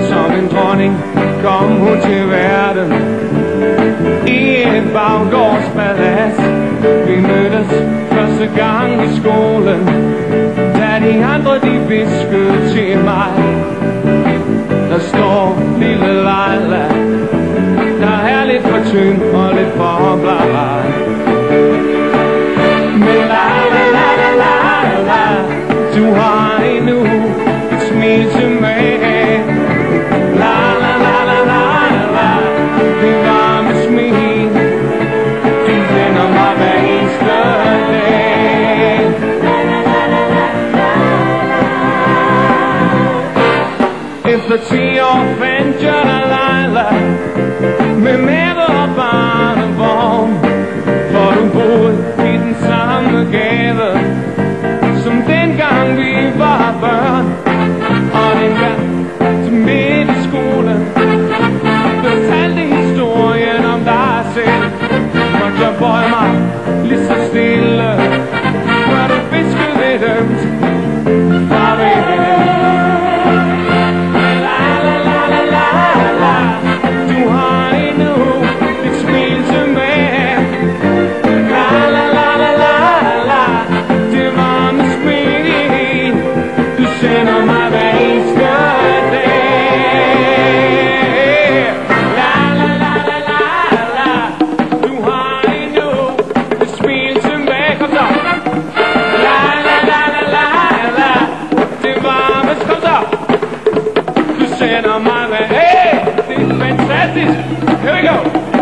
Som en dronning kom hun til verden i et baggårdspalads. Vi mødtes første gang i skolen, da de andre de viskede til mig: der står lille Laila, der er lidt for tynd og lidt for bleg. Men Laila, Laila, Laila, du har endnu et smil til mig. Efter 10 år fandt jeg Laila med mave og barnevogn, for du boede i den samme gade som dengang vi var børn. Og dengang til midt i skolen fortalte historien om dig selv, måtte jeg bøje mig lige så stille, hvor du viskede lidt ømt farvel. Hey, this is fantastic. Here we go.